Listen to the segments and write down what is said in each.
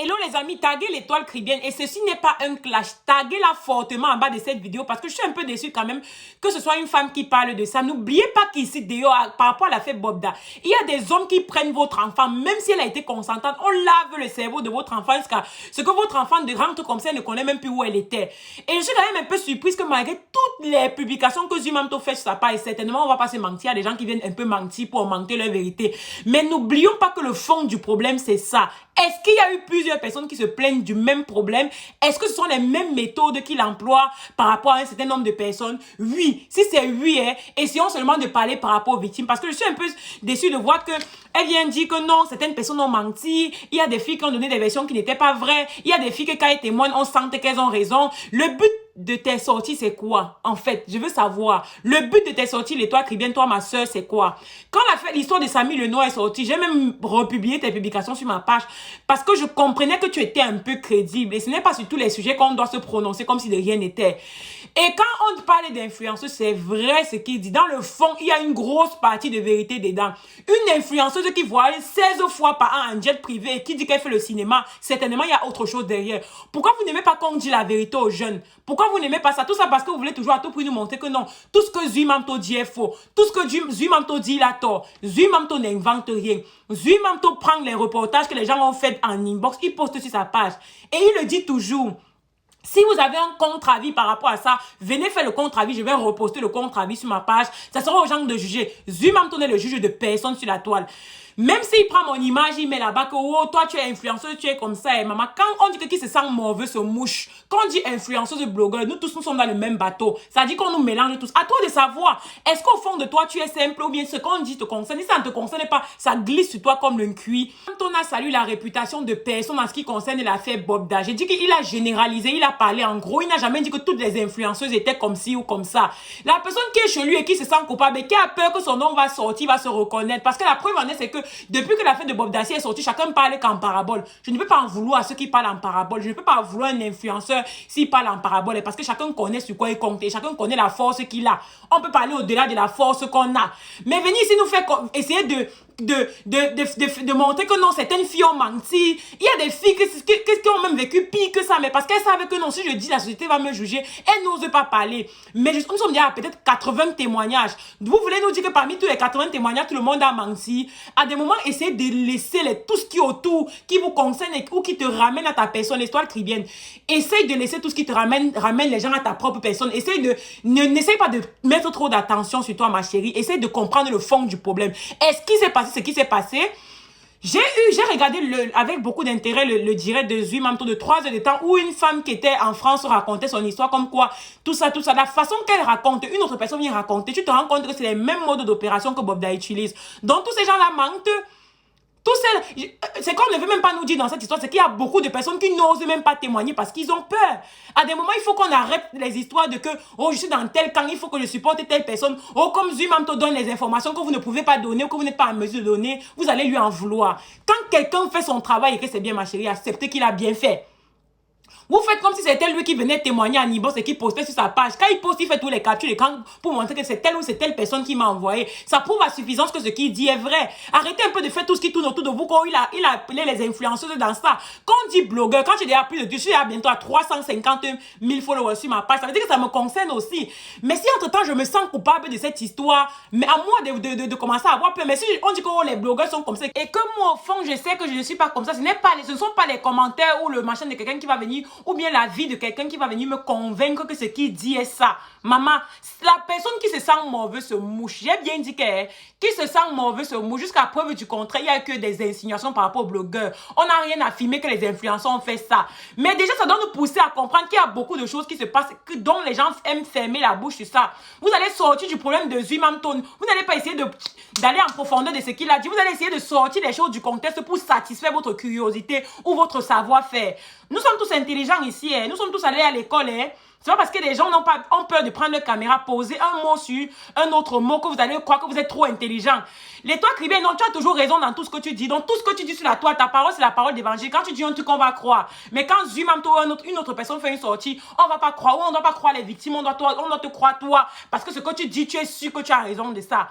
Hello les amis, taguez l'étoile Caribbean et ceci n'est pas un clash. Taguez-la fortement en bas de cette vidéo parce que je suis un peu déçue quand même que ce soit une femme qui parle de ça. N'oubliez pas qu'ici, d'ailleurs, par rapport à la fête Bobda, il y a des hommes qui prennent votre enfant, même si elle a été consentante, on lave le cerveau de votre enfant jusqu'à ce que votre enfant rentre comme ça, elle ne connaît même plus où elle était. Et je suis quand même un peu surprise que malgré toutes les publications que Zumamto fait sur sa page, certainement on va pas se mentir, il y a des gens qui viennent un peu mentir pour augmenter leur vérité. Mais n'oublions pas que le fond du problème c'est ça. Est-ce qu'il y a eu plusieurs personnes qui se plaignent du même problème? Est-ce que ce sont les mêmes méthodes qu'il emploie par rapport à un certain nombre de personnes? Oui. Si c'est oui, essayons seulement de parler par rapport aux victimes. Parce que je suis un peu déçue de voir que elle vient dire que non, certaines personnes ont menti. Il y a des filles qui ont donné des versions qui n'étaient pas vraies. Il y a des filles que quand elles témoignent, on sent qu'elles ont raison. Le but de tes sorties, c'est quoi? En fait, je veux savoir. Le but de tes sorties, l'étoile Caribbean, toi, ma soeur, c'est quoi? Quand l'histoire de Samy Lenoir est sortie, j'ai même republié tes publications sur ma page parce que je comprenais que tu étais un peu crédible. Et ce n'est pas sur tous les sujets qu'on doit se prononcer comme si de rien n'était. Et quand on parle d'influenceuse, c'est vrai ce qu'il dit. Dans le fond, il y a une grosse partie de vérité dedans. Une influenceuse qui voit 16 fois par an un jet privé et qui dit qu'elle fait le cinéma, certainement, il y a autre chose derrière. Pourquoi vous n'aimez pas qu'on dise la vérité aux jeunes? Pourquoi vous n'aimez pas ça? Tout ça parce que vous voulez toujours à tout prix nous montrer que non, tout ce que Zumamto dit est faux. Tout ce que Zumamto dit, il a tort. Zumamto n'invente rien. Zumamto prend les reportages que les gens ont fait en inbox, il poste sur sa page. Et il le dit toujours. Si vous avez un contre-avis par rapport à ça, venez faire le contre-avis, je vais reposter le contre-avis sur ma page. Ça sera aux gens de juger. Zumamto n'est le juge de personne sur la toile. Même s'il prend mon image, il met là-bas que oh, toi tu es influenceuse, tu es comme ça, et maman. Quand on dit que qui se sent mauvais se mouche, quand on dit influenceuse, blogueur, nous tous nous sommes dans le même bateau. Ça dit qu'on nous mélange tous. À toi de savoir, est-ce qu'au fond de toi tu es simple ou bien ce qu'on dit te concerne? Si ça ne te concerne pas, ça glisse sur toi comme le cuit. Quand on a salué la réputation de personne en ce qui concerne l'affaire Bobda, j'ai dit qu'il a généralisé, il a parlé en gros, il n'a jamais dit que toutes les influenceuses étaient comme ci ou comme ça. La personne qui est chez lui et qui se sent coupable et qui a peur que son nom va sortir, va se reconnaître. Parce que la preuve en est, c'est que depuis que l'affaire de Bobda est sortie, chacun parle qu'en parabole. Je ne peux pas en vouloir à ceux qui parlent en parabole. Je ne peux pas en vouloir un influenceur s'il parle en parabole. Parce que chacun connaît sur quoi il compte et chacun connaît la force qu'il a. On peut parler au-delà de la force qu'on a. Mais venir ici nous faire essayer de montrer que non, certaines filles ont menti. Il y a des filles qui ont même vécu pire que ça. Mais parce qu'elles savent que non, si je dis la société va me juger, elles n'osent pas parler. Mais nous sommes déjà à peut-être 80 témoignages. Vous voulez nous dire que parmi tous les 80 témoignages, tout le monde a menti. À des moments, essayez de laisser tout ce qui est autour, qui vous concerne ou qui te ramène à ta personne, l'histoire caribéenne. Essaye de laisser tout ce qui te ramène les gens à ta propre personne. N'essaye pas de mettre trop d'attention sur toi, ma chérie. Essaye de comprendre le fond du problème. Est-ce qu'il s'est passé ce qui s'est passé? J'ai regardé avec beaucoup d'intérêt le direct de Zumamto de 3 heures de temps où une femme qui était en France racontait son histoire comme quoi, tout ça, la façon qu'elle raconte, une autre personne vient raconter, tu te rends compte que c'est les mêmes modes d'opération que Bobda utilise. Donc tous ces gens-là mentent. C'est qu'on ne veut même pas nous dire dans cette histoire, c'est qu'il y a beaucoup de personnes qui n'osent même pas témoigner parce qu'ils ont peur. À des moments, il faut qu'on arrête les histoires de que, oh, je suis dans tel camp, il faut que je supporte telle personne. Oh, comme Zumamto donne les informations que vous ne pouvez pas donner ou que vous n'êtes pas en mesure de donner, vous allez lui en vouloir. Quand quelqu'un fait son travail et que c'est bien, ma chérie, acceptez qu'il a bien fait. Vous faites comme si c'était lui qui venait témoigner en inbox et qui postait sur sa page. Quand il poste, il fait tous les captures d'écran pour montrer que c'est telle ou c'est telle personne qui m'a envoyé. Ça prouve à suffisance que ce qu'il dit est vrai. Arrêtez un peu de faire tout ce qui tourne autour de vous. Quand il a appelé les influenceuses dans ça. Quand on dit blogueur, quand j'ai déjà plus de... Je suis à bientôt à 350 000 followers sur ma page. Ça veut dire que ça me concerne aussi. Mais si entre-temps, je me sens coupable de cette histoire, mais à moi de commencer à avoir peur. Mais si on dit que oh, les blogueurs sont comme ça et que moi, au fond, je sais que je ne suis pas comme ça, ce ne sont pas les commentaires ou le machin de quelqu'un qui va venir ou bien la vie de quelqu'un qui va venir me convaincre que ce qu'il dit est ça. Maman, la personne qui se sent mauvais se mouche. J'ai bien dit qui se sent mauvais se mouche. Jusqu'à preuve du contraire, il n'y a que des insinuations par rapport aux blogueurs. On n'a rien affirmé que les influenceurs ont fait ça. Mais déjà, ça doit nous pousser à comprendre qu'il y a beaucoup de choses qui se passent, dont les gens aiment fermer la bouche sur ça. Vous allez sortir du problème de Zumamto. Vous n'allez pas essayer d'aller en profondeur de ce qu'il a dit. Vous allez essayer de sortir les choses du contexte pour satisfaire votre curiosité ou votre savoir-faire. Nous sommes tous intelligents ici. Nous sommes tous allés à l'école. C'est pas parce que les gens ont peur de prendre leur caméra, poser un mot sur un autre mot que vous allez croire que vous êtes trop intelligent. L'étoile Caribéen, non, tu as toujours raison dans tout ce que tu dis. Donc tout ce que tu dis sur la toile, ta parole, c'est la parole d'évangile. Quand tu dis un truc, on va croire. Mais quand Zumamto ou une autre personne fait une sortie, on va pas croire. Ou on ne doit pas croire les victimes, on doit te croire toi. Parce que ce que tu dis, tu es sûr que tu as raison de ça.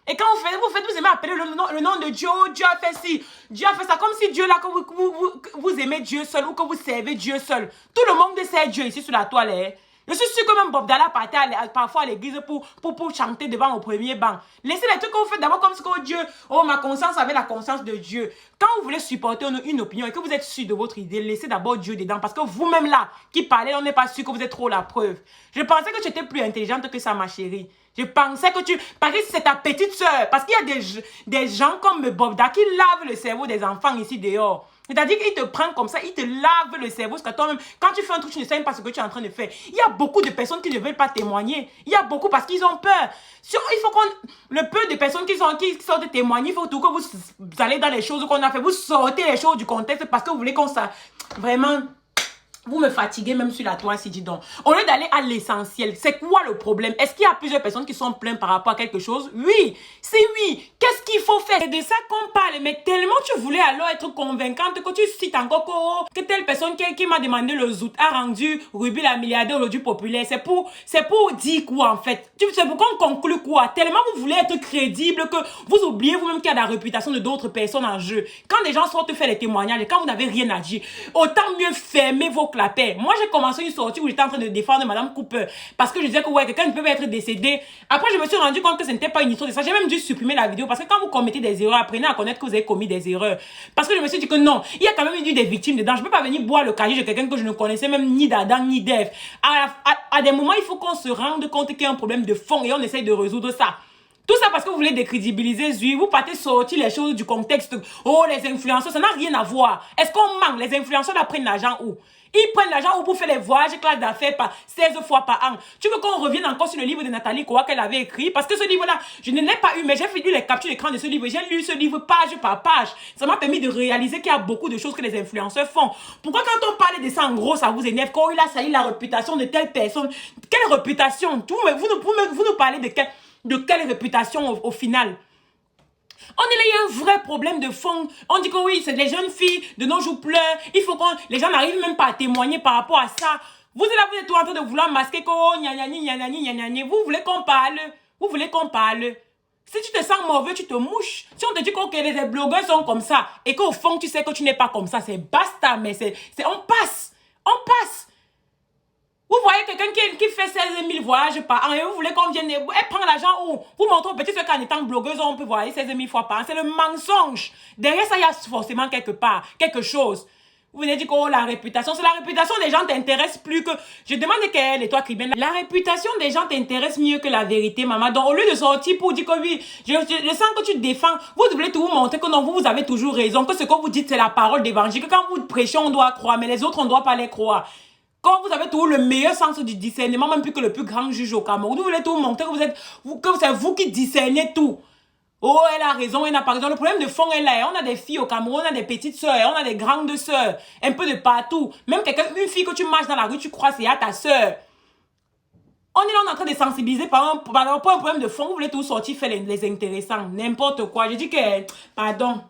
Et quand vous aimez appeler le nom de Dieu, oh, Dieu a fait ci, Dieu a fait ça, comme si Dieu là, que vous aimez Dieu seul ou que vous servez Dieu seul. Tout le monde sait Dieu ici sur la toile. Hein. Je suis sûr que même Bob Dalla partait parfois à l'église pour chanter devant au premier banc. Laissez les trucs que vous faites d'abord comme ce que Dieu, oh ma conscience avait la conscience de Dieu. Quand vous voulez supporter une opinion et que vous êtes sûr de votre idée, laissez d'abord Dieu dedans parce que vous-même là, qui parlez, on n'est pas sûr que vous êtes trop la preuve. Je pensais que tu étais plus intelligente que ça, ma chérie. Je pensais que tu... Parce que c'est ta petite soeur. Parce qu'il y a des gens comme Bob Dalla qui lavent le cerveau des enfants ici dehors. C'est-à-dire qu'il te prend comme ça, il te lave le cerveau. Parce que toi-même, quand tu fais un truc, tu ne sais même pas ce que tu es en train de faire. Il y a beaucoup de personnes qui ne veulent pas témoigner. Il y a beaucoup parce qu'ils ont peur. Il faut qu'on... Le peu de personnes qui sortent témoigner, il faut tout que vous allez dans les choses qu'on a fait. Vous sortez les choses du contexte parce que vous voulez qu'on ça... Vraiment... Vous me fatiguez même sur la toile, si dis donc. Au lieu d'aller à l'essentiel, c'est quoi le problème? Est-ce qu'il y a plusieurs personnes qui sont plaintes par rapport à quelque chose? Oui. Si oui, qu'est-ce qu'il faut faire? C'est de ça qu'on parle. Mais tellement tu voulais alors être convaincante que tu cites encore que telle personne qui m'a demandé le zout a rendu Ruby la milliardaire aujourd'hui populaire. C'est pour dire quoi en fait? C'est pour qu'on conclue quoi? Tellement vous voulez être crédible que vous oubliez vous-même qu'il y a la réputation de d'autres personnes en jeu. Quand des gens sortent faire les témoignages et quand vous n'avez rien à dire, autant mieux fermer vos clapets. Moi, j'ai commencé une sortie où j'étais en train de défendre Madame Cooper parce que je disais que ouais, quelqu'un ne peut pas être décédé. Après, je me suis rendu compte que ce n'était pas une histoire de ça. J'ai même dû supprimer la vidéo parce que quand vous commettez des erreurs, apprenez à connaître que vous avez commis des erreurs. Parce que je me suis dit que non, il y a quand même eu des victimes dedans. Je ne peux pas venir boire le casier de quelqu'un que je ne connaissais même ni d'Adam ni d'Ève. À des moments, il faut qu'on se rende compte qu'il y a un problème de fond et on essaye de résoudre ça. Tout ça parce que vous voulez décrédibiliser Zui, vous partez sortir les choses du contexte. Oh, les influenceurs, ça n'a rien à voir. Est-ce qu'on manque? Les influenceurs là prennent l'argent où? Ils prennent l'argent pour faire les voyages, classe d'affaires par 16 fois par an. Tu veux qu'on revienne encore sur le livre de Nathalie Koa qu'elle avait écrit? Parce que ce livre-là, je ne l'ai pas eu, mais j'ai fait les captures d'écran de ce livre. J'ai lu ce livre page par page. Ça m'a permis de réaliser qu'il y a beaucoup de choses que les influenceurs font. Pourquoi quand on parle de ça, en gros, ça vous énerve? Quand il a sailli la réputation de telle personne. Quelle réputation? Vous nous parlez de quelle réputation au final? On est là, il y a un vrai problème de fond. On dit que oui, c'est les jeunes filles de nos jours pleurent. Il faut les gens n'arrivent même pas à témoigner par rapport à ça. Vous êtes là, vous êtes tout en train de vouloir masquer que oh, vous voulez qu'on parle. Vous voulez qu'on parle. Si tu te sens mauvais, tu te mouches. Si on te dit que les blogueurs sont comme ça et qu'au fond, tu sais que tu n'es pas comme ça, c'est basta, mais on passe. On passe. Vous voyez quelqu'un qui fait 16 000 voyages par an et vous voulez qu'on vienne, elle prend l'argent où? Vous montrez aux petits soeurs qu'en étant blogueuse, on peut voyager 16 000 fois par an. C'est le mensonge. Derrière ça, il y a forcément quelque part, quelque chose. Vous venez dire que oh, la réputation, c'est la réputation des gens t'intéresse plus que... Je demande qu'elle et toi, Kribien, la réputation des gens t'intéresse mieux que la vérité, maman. Donc, au lieu de sortir pour dire que oui, je sens que tu te défends, vous voulez tout vous montrer que non, vous avez toujours raison, que ce que vous dites, c'est la parole d'évangile, que quand vous prêchez, on doit croire, mais les autres, on ne doit pas les croire. Quand vous avez toujours le meilleur sens du discernement, même plus que le plus grand juge au Cameroun, vous voulez tout montrer que c'est vous qui discernez tout. Oh, elle a raison, elle n'a pas raison. Le problème de fond est là. On a des filles au Cameroun, on a des petites sœurs, on a des grandes sœurs, un peu de partout. Même une fille que tu marches dans la rue, tu crois c'est à ta sœur. On est là, on est en train de sensibiliser par rapport à un problème de fond. Vous voulez tout sortir, faire les intéressants, n'importe quoi. Je dis que, pardon.